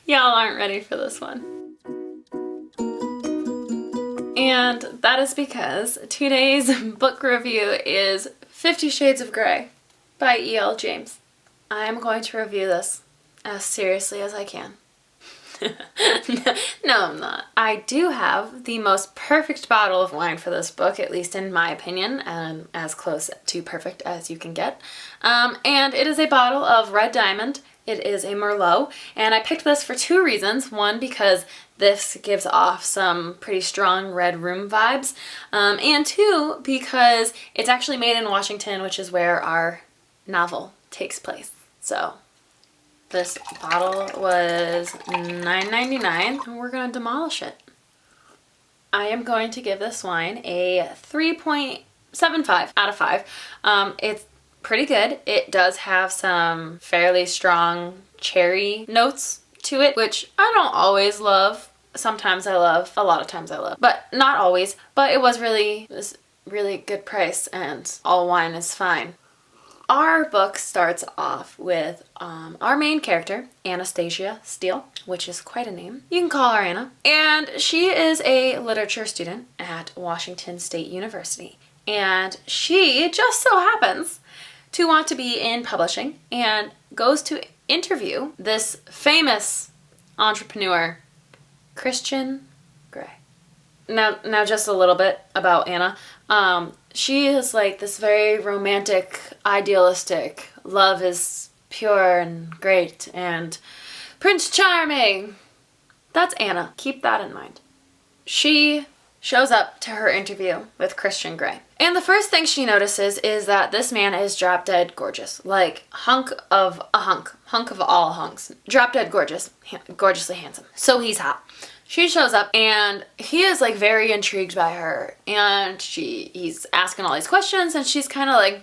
Y'all aren't ready for this one. And that is because today's book review is 50 Shades of Grey by E.L. James. I am going to review this as seriously as I can. No, I'm not. I do have the most perfect bottle of wine for this book, at least in my opinion, and as close to perfect as you can get. And it is a bottle of Red Diamond. It is a Merlot, and I picked this for two reasons. One, because this gives off some pretty strong red room vibes, and two, because it's actually made in Washington, which is where our novel takes place. So this bottle was $9.99, and we're gonna demolish it. I am going to give this wine a 3.75 out of 5. It's pretty good. It does have some fairly strong cherry notes to it, which I don't always love. Sometimes I love, a lot of times I love, but not always. But it was really good price, and all wine is fine. Our book starts off with our main character, Anastasia Steele, which is quite a name. You can call her Anna. And she is a literature student at Washington State University. And she just so happens to want to be in publishing and goes to interview this famous entrepreneur, Christian Grey. Now just a little bit about Anna. She is like this very romantic, idealistic, love is pure and great and Prince Charming. That's Anna. Keep that in mind. She shows up to her interview with Christian Grey. And the first thing she notices is that this man is drop dead gorgeous. Like hunk of all hunks. Drop dead gorgeous. Gorgeously handsome. So he's hot. She shows up and he is like very intrigued by her, and he's asking all these questions, and she's kind of like,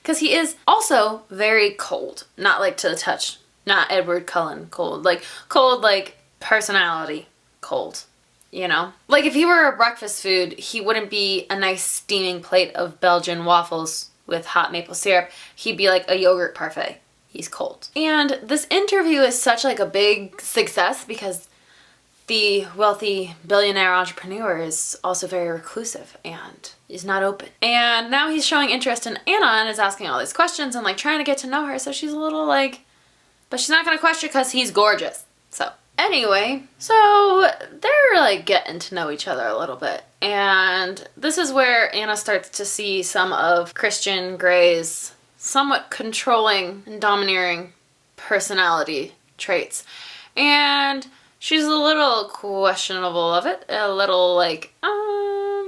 because he is also very cold. Not like to the touch. Not Edward Cullen cold. Like personality cold. You know? Like if he were a breakfast food, he wouldn't be a nice steaming plate of Belgian waffles with hot maple syrup. He'd be like a yogurt parfait. He's cold. And this interview is such like a big success because the wealthy billionaire entrepreneur is also very reclusive and is not open. And now he's showing interest in Anna and is asking all these questions and like trying to get to know her. So she's a little like, but she's not going to question because he's gorgeous. So anyway, so they're like getting to know each other a little bit. And this is where Anna starts to see some of Christian Grey's somewhat controlling and domineering personality traits. And she's a little questionable of it, a little like,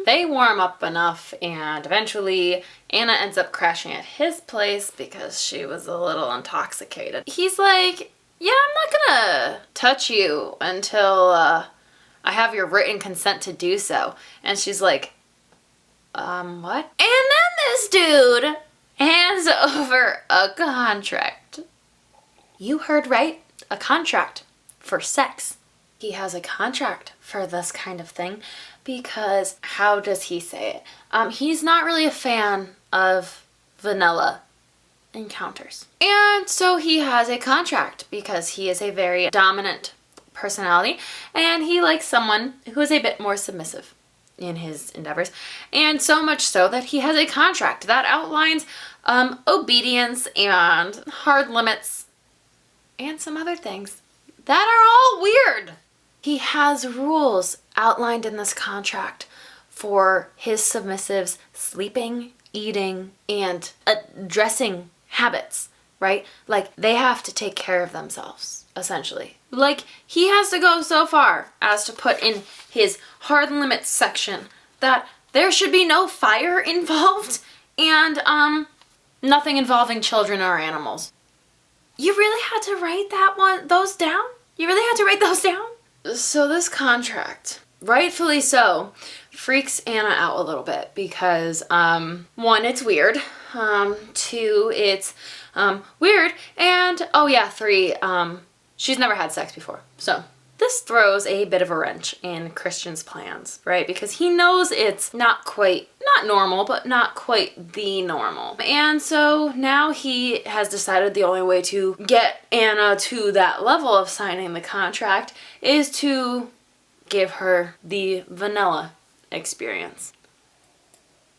They warm up enough, and eventually Anna ends up crashing at his place because she was a little intoxicated. He's like, yeah, I'm not gonna touch you until I have your written consent to do so. And she's like, what? And then this dude hands over a contract. You heard right, a contract for sex. He has a contract for this kind of thing because, how does he say it? He's not really a fan of vanilla encounters. And so he has a contract because he is a very dominant personality and he likes someone who is a bit more submissive in his endeavors. And so much so that he has a contract that outlines obedience and hard limits and some other things that are all weird. He has rules outlined in this contract for his submissives' sleeping, eating, and dressing habits, right? Like, they have to take care of themselves, essentially. Like, he has to go so far as to put in his hard limits section that there should be no fire involved and, nothing involving children or animals. You really had to write those down? You really had to write those down? So this contract, rightfully so, freaks Anna out a little bit because, one, it's weird, two, it's weird, and, oh yeah, three, she's never had sex before. So this throws a bit of a wrench in Christian's plans, right? Because he knows it's not quite not normal, but not quite the normal. And so now he has decided the only way to get Anna to that level of signing the contract is to give her the vanilla experience.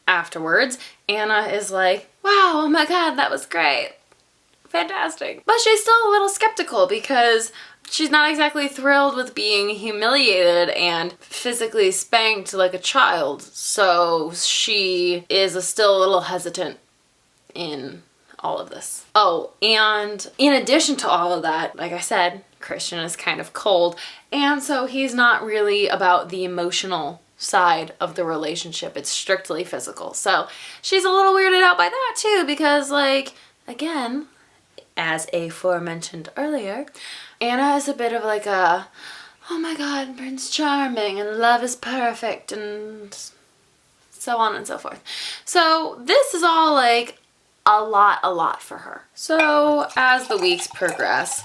Afterwards, Anna is like, wow, oh my god, that was great. Fantastic. But she's still a little skeptical because she's not exactly thrilled with being humiliated and physically spanked like a child. So she is still a little hesitant in all of this. Oh, and in addition to all of that, like I said, Christian is kind of cold, and so he's not really about the emotional side of the relationship. It's strictly physical. So she's a little weirded out by that too, because like, again, as aforementioned earlier, Anna is a bit of like a, oh my god, Prince Charming and love is perfect and so on and so forth. So this is all like a lot for her. So as the weeks progress,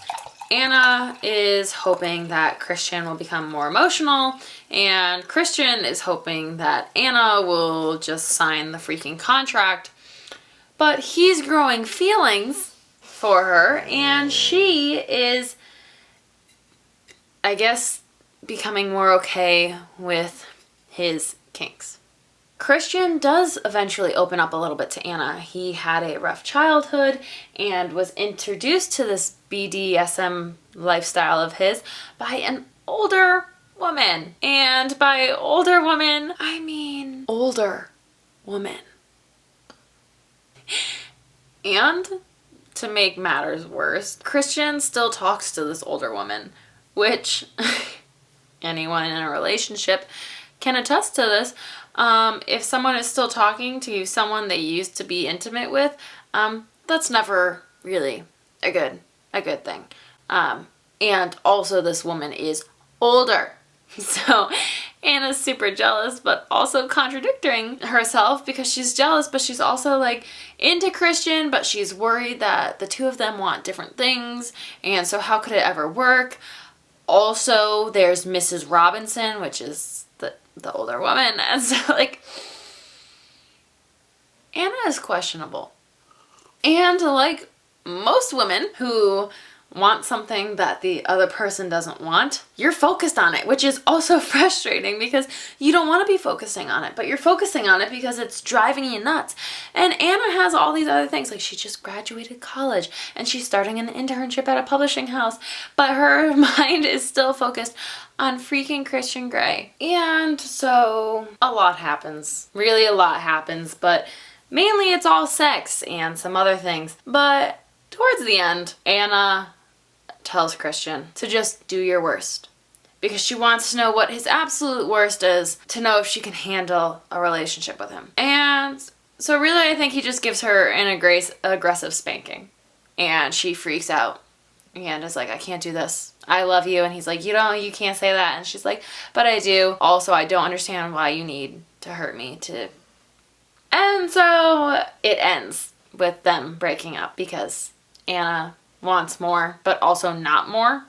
Anna is hoping that Christian will become more emotional, and Christian is hoping that Anna will just sign the freaking contract. But he's growing feelings for her, and she is, I guess, becoming more okay with his kinks. Christian does eventually open up a little bit to Anna. He had a rough childhood and was introduced to this BDSM lifestyle of his by an older woman. And by older woman, I mean older woman. And to make matters worse, Christian still talks to this older woman, which anyone in a relationship can attest to this. If someone is still talking to someone they used to be intimate with, that's never really a good thing. And also this woman is older. So Anna's super jealous, but also contradicting herself because she's jealous, but she's also like into Christian, but she's worried that the two of them want different things. And so how could it ever work? Also, there's Mrs. Robinson, which is the older woman, and so like Anna is questionable. And like most women who want something that the other person doesn't want, you're focused on it, which is also frustrating because you don't want to be focusing on it, but you're focusing on it because it's driving you nuts. And Anna has all these other things, like she just graduated college and she's starting an internship at a publishing house, but her mind is still focused on freaking Christian Grey. And so a lot happens, really a lot happens, but mainly it's all sex and some other things. But towards the end, Anna tells Christian to just do your worst because she wants to know what his absolute worst is to know if she can handle a relationship with him. And so really I think he just gives her an aggressive spanking and she freaks out and is like, I can't do this. I love you. And he's like, you can't say that. And she's like, but I do. Also, I don't understand why you need to hurt me to. And so it ends with them breaking up because Anna wants more, but also not more.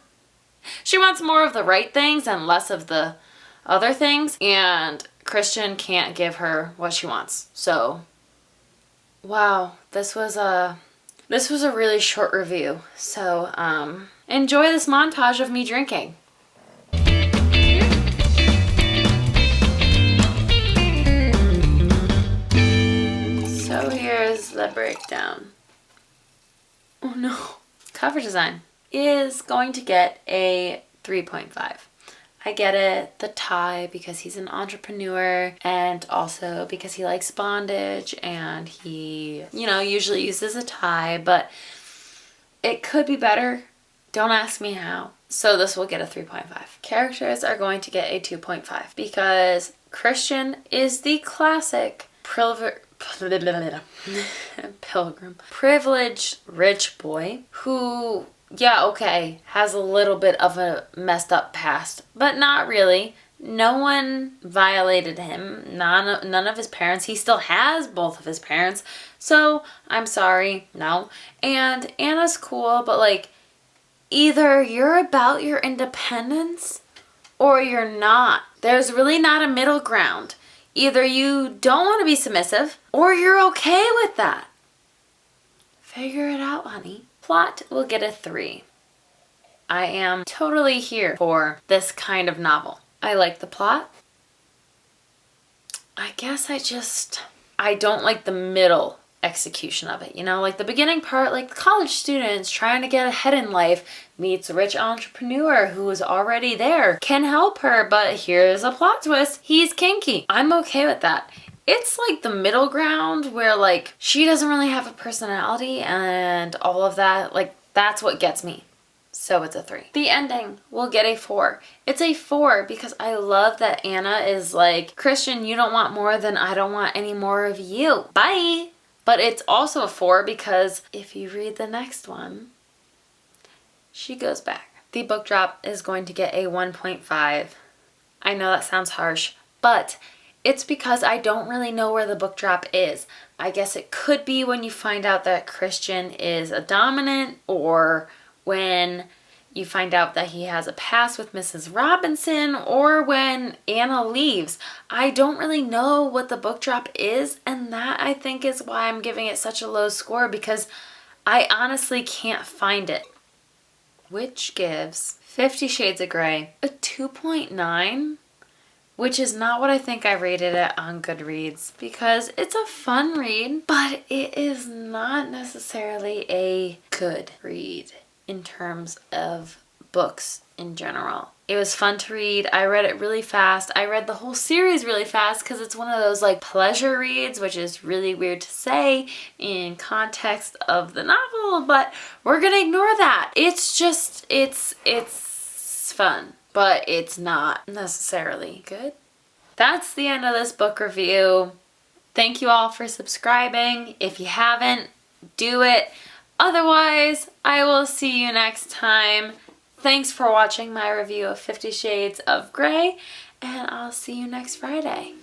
She wants more of the right things and less of the other things, and Christian can't give her what she wants. So, wow, this was a really short review. So, enjoy this montage of me drinking. So here's the breakdown. Oh no. Cover design is going to get a 3.5. I get it, the tie, because he's an entrepreneur and also because he likes bondage and he, usually uses a tie, but it could be better. Don't ask me how. So this will get a 3.5. Characters are going to get a 2.5 because Christian is the classic privileged rich boy who, has a little bit of a messed up past, but not really. No one violated him. None of his parents. He still has both of his parents. So I'm sorry, no. And Anna's cool, but like either you're about your independence or you're not. There's really not a middle ground. Either you don't want to be submissive or you're okay with that. Figure it out, honey. Plot will get a 3. I am totally here for this kind of novel. I like the plot. I guess I don't like the middle execution of it. You know, like the beginning part, like the college students trying to get ahead in life meets a rich entrepreneur who is already there, can help her, but here's a plot twist. He's kinky. I'm okay with that. It's like the middle ground where like she doesn't really have a personality and all of that. Like that's what gets me. So it's a 3. The ending will get a 4. It's a 4 because I love that Anna is like, Christian, you don't want more than I don't want any more of you. Bye. But it's also a 4 because if you read the next one, she goes back. The book drop is going to get a 1.5. I know that sounds harsh, but it's because I don't really know where the book drop is. I guess it could be when you find out that Christian is a dominant, or when you find out that he has a past with Mrs. Robinson, or when Anna leaves. I don't really know what the book drop is, and that I think is why I'm giving it such a low score, because I honestly can't find it. Which gives 50 Shades of Grey a 2.9, which is not what I think I rated it on Goodreads, because it's a fun read, but it is not necessarily a good read in terms of books in general. It was fun to read. I read it really fast. I read the whole series really fast because it's one of those like pleasure reads, which is really weird to say in context of the novel, but we're gonna ignore that. It's just, it's fun, but it's not necessarily good. That's the end of this book review. Thank you all for subscribing. If you haven't, do it. Otherwise, I will see you next time. Thanks for watching my review of 50 Shades of Grey, and I'll see you next Friday.